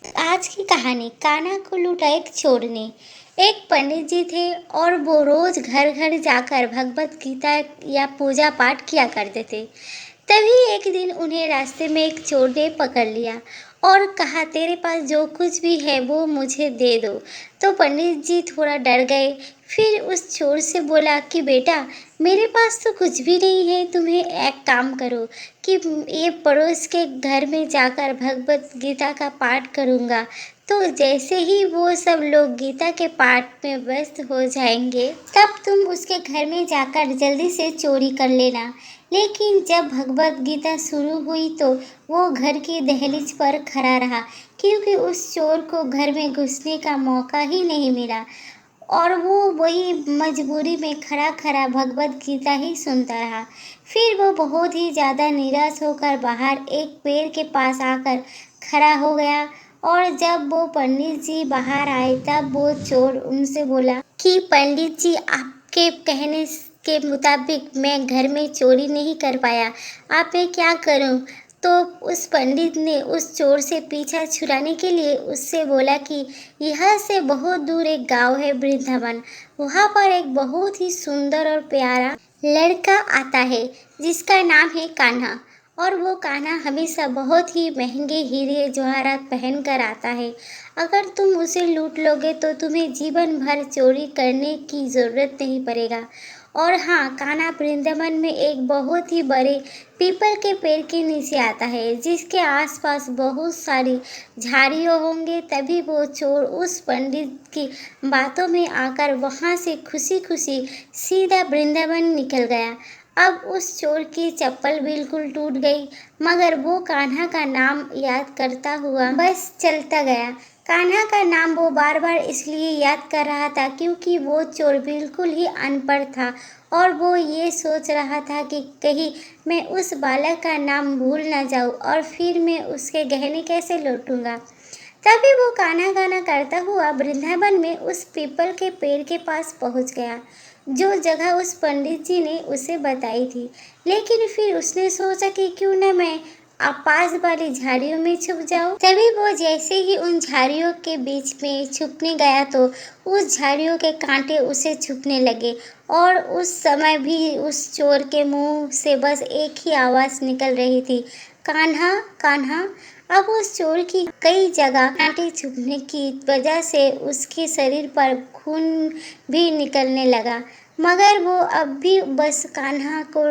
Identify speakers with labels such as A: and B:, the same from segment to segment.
A: आज की कहानी कान्हा को लूटा एक चोर ने। एक पंडित जी थे और वो रोज घर घर जाकर भगवत गीता या पूजा पाठ किया करते थे। तभी एक दिन उन्हें रास्ते में एक चोर ने पकड़ लिया और कहा, तेरे पास जो कुछ भी है वो मुझे दे दो। तो पंडित जी थोड़ा डर गए। फिर उस चोर से बोला कि बेटा, मेरे पास तो कुछ भी नहीं है, तुम्हें एक काम करो कि ये पड़ोस के घर में जाकर भगवत गीता का पाठ करूँगा। तो जैसे ही वो सब लोग गीता के पाठ में व्यस्त हो जाएंगे, तब तुम उसके घर में जाकर जल्दी से चोरी कर लेना। लेकिन जब भगवत गीता शुरू हुई तो वो घर की दहलीज पर खड़ा रहा, क्योंकि उस चोर को घर में घुसने का मौका ही नहीं मिला और वो वही मजबूरी में खड़ा खड़ा भगवत गीता ही सुनता रहा। फिर वो बहुत ही ज़्यादा निराश होकर बाहर एक पेड़ के पास आकर खड़ा हो गया। और जब वो पंडित जी बाहर आए तब वो चोर उनसे बोला कि पंडित जी, आपके कहने के मुताबिक मैं घर में चोरी नहीं कर पाया, आप मैं क्या करूं? तो उस पंडित ने उस चोर से पीछा छुड़ाने के लिए उससे बोला कि यहाँ से बहुत दूर एक गांव है वृंदावन, वहाँ पर एक बहुत ही सुंदर और प्यारा लड़का आता है जिसका नाम है कान्हा। और वो कान्हा हमेशा बहुत ही महंगे हीरे जवाहरात पहन कर आता है। अगर तुम उसे लूट लोगे तो तुम्हें जीवन भर चोरी करने की ज़रूरत नहीं पड़ेगा। और हाँ, कान्हा वृंदावन में एक बहुत ही बड़े पीपल के पेड़ के नीचे आता है जिसके आसपास बहुत सारी झाड़ियाँ होंगे। तभी वो चोर उस पंडित की बातों में आकर वहाँ से खुशी खुशी सीधा वृंदावन निकल गया। अब उस चोर की चप्पल बिल्कुल टूट गई, मगर वो कान्हा का नाम याद करता हुआ बस चलता गया। कान्हा का नाम वो बार बार इसलिए याद कर रहा था क्योंकि वो चोर बिल्कुल ही अनपढ़ था और वो ये सोच रहा था कि कहीं मैं उस बालक का नाम भूल न जाऊं और फिर मैं उसके गहने कैसे लौटूंगा। तभी वो गाना गाना करता हुआ वृंदावन में उस पीपल के पेड़ के पास पहुंच गया, जो जगह उस पंडित जी ने उसे बताई थी। लेकिन फिर उसने सोचा कि क्यों न मैं पास वाली झाड़ियों में छुप जाऊं। तभी वो जैसे ही उन झाड़ियों के बीच में छुपने गया तो उस झाड़ियों के कांटे उसे छुपने लगे और उस समय भी उस चोर के मुंह से बस एक ही आवाज़ निकल रही थी, कान्हा कान्हा। अब उस चोर की कई जगह कांटे छुपने की वजह से उसके शरीर पर खून भी निकलने लगा, मगर वो अब भी बस कान्हा को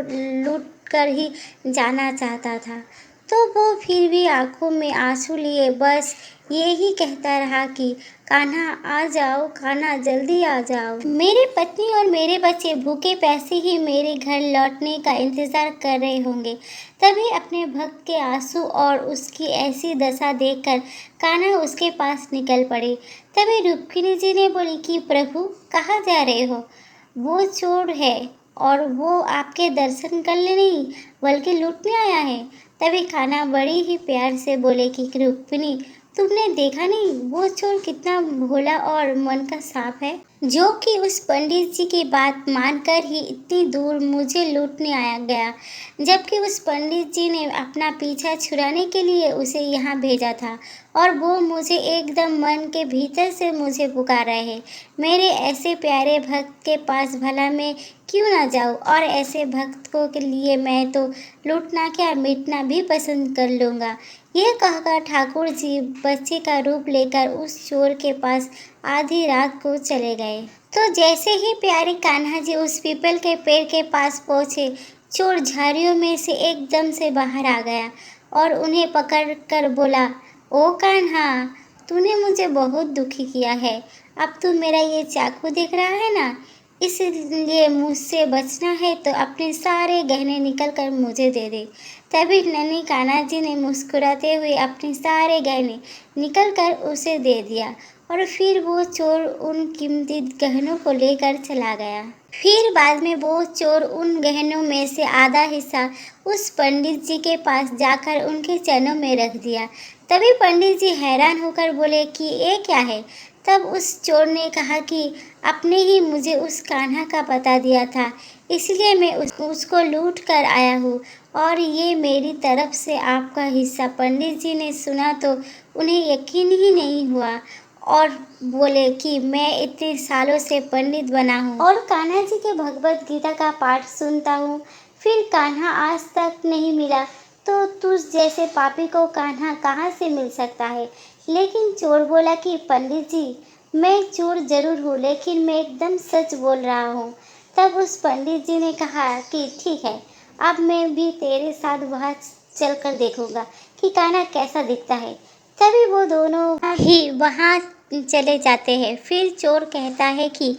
A: लूट कर ही जाना चाहता था। तो वो फिर भी आंखों में आंसू लिए बस यही कहता रहा कि कान्हा आ जाओ, कान्हा जल्दी आ जाओ। मेरी पत्नी और मेरे बच्चे भूखे प्यासे ही मेरे घर लौटने का इंतजार कर रहे होंगे। तभी अपने भक्त के आंसू और उसकी ऐसी दशा देखकर कान्हा उसके पास निकल पड़े। तभी रुक्मिणी जी ने बोली कि प्रभु, कहाँ जा रहे हो? वो चोर है और वो आपके दर्शन करने नहीं बल्कि लूटने आया है। तभी कान्हा बड़ी ही प्यार से बोले कि रुक्मिणी, तुमने देखा नहीं वो चोर कितना भोला और मन का साफ है, जो कि उस पंडित जी की बात मानकर ही इतनी दूर मुझे लूटने आया गया, जबकि उस पंडित जी ने अपना पीछा छुड़ाने के लिए उसे यहाँ भेजा था और वो मुझे एकदम मन के भीतर से मुझे पुकार रहे हैं। मेरे ऐसे प्यारे भक्त के पास भला मैं क्यों ना जाऊँ, और ऐसे भक्त को के लिए मैं तो लूटना क्या मिटना भी पसंद कर लूँगा। यह कहकर ठाकुर जी बच्चे का रूप लेकर उस चोर के पास आधी रात को चले गए। तो जैसे ही प्यारे कान्हा जी उस पीपल के पेड़ के पास पहुँचे, चोर झाड़ियों में से एकदम से बाहर आ गया और उन्हें पकड़ कर बोला, ओ कान्हा, तूने मुझे बहुत दुखी किया है। अब तू मेरा ये चाकू देख रहा है ना, इसलिए मुझसे बचना है तो अपने सारे गहने निकल कर मुझे दे दे। तभी नन्ही कान्हा जी ने मुस्कुराते हुए अपने सारे गहने निकल कर उसे दे दिया और फिर वो चोर उन कीमती गहनों को लेकर चला गया। फिर बाद में वो चोर उन गहनों में से आधा हिस्सा उस पंडित जी के पास जाकर उनके चरणों में रख दिया। तभी पंडित जी हैरान होकर बोले कि ये क्या है? तब उस चोर ने कहा कि आपने ही मुझे उस कान्हा का पता दिया था, इसलिए मैं उसको लूट कर आया हूँ और ये मेरी तरफ से आपका हिस्सा। पंडित जी ने सुना तो उन्हें यकीन ही नहीं हुआ और बोले कि मैं इतने सालों से पंडित बना हूँ और कान्हा जी के भगवत गीता का पाठ सुनता हूँ, फिर कान्हा आज तक नहीं मिला, तो तुझ जैसे पापी को कान्हा कहाँ से मिल सकता है। लेकिन चोर बोला कि पंडित जी, मैं चोर जरूर हूँ, लेकिन मैं एकदम सच बोल रहा हूँ। तब उस पंडित जी ने कहा कि ठीक है, अब मैं भी तेरे साथ वहाँ चलकर देखूंगा कि कान्हा कैसा दिखता है। तभी वो दोनों ही वहाँ चले जाते हैं। फिर चोर कहता है कि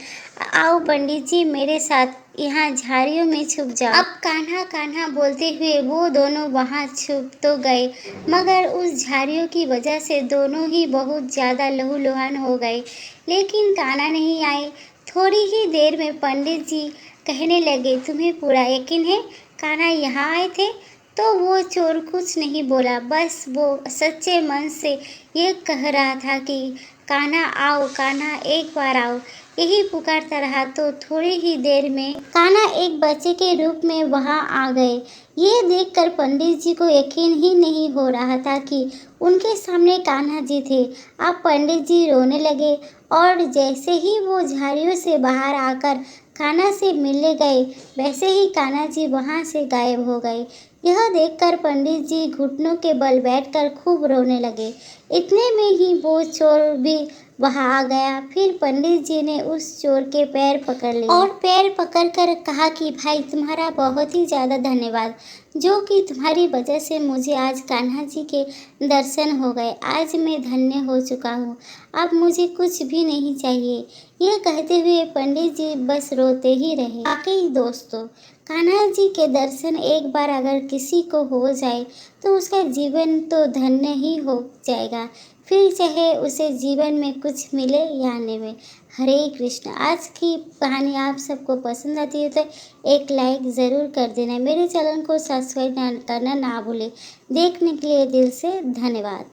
A: आओ पंडित जी, मेरे साथ यहाँ झाड़ियों में छुप जाओ। अब कान्हा कान्हा बोलते हुए वो दोनों वहाँ छुप तो गए, मगर उस झाड़ियों की वजह से दोनों ही बहुत ज़्यादा लहूलुहान हो गए। लेकिन कान्हा नहीं आए। थोड़ी ही देर में पंडित जी कहने लगे, तुम्हें पूरा यकीन है कान्हा यहाँ आए थे? तो वो चोर कुछ नहीं बोला, बस वो सच्चे मन से ये कह रहा था कि कान्हा आओ, कान्हा एक बार आओ, यही पुकारता रहा। तो थोड़ी ही देर में कान्हा एक बच्चे के रूप में वहां आ गए। ये देखकर पंडित जी को यकीन ही नहीं हो रहा था कि उनके सामने कान्हा जी थे। अब पंडित जी रोने लगे और जैसे ही वो झाड़ियों से बाहर आकर कान्हा से मिलने गए, वैसे ही कान्हा जी वहां से गायब हो गए। यह देखकर पंडित जी घुटनों के बल बैठकर खूब रोने लगे। इतने में ही वो चोर भी वहां आ गया। फिर पंडित जी ने उस चोर के पैर पकड़ लिए और पैर पकड़कर कहा कि भाई, तुम्हारा बहुत ही ज़्यादा धन्यवाद, जो कि तुम्हारी वजह से मुझे आज कान्हा जी के दर्शन हो गए। आज मैं धन्य हो चुका हूँ, अब मुझे कुछ भी नहीं चाहिए। यह कहते हुए पंडित जी बस रोते ही रहे। वाकई दोस्तों, कान्हा जी के दर्शन एक बार अगर किसी को हो जाए तो उसका जीवन तो धन्य ही हो जाएगा, फिर चाहे उसे जीवन में कुछ मिले या न मिले। हरे कृष्ण। आज की कहानी आप सबको पसंद आती है तो एक लाइक ज़रूर कर देना। मेरे चैनल को सब्सक्राइब करना ना भूलें। देखने के लिए दिल से धन्यवाद।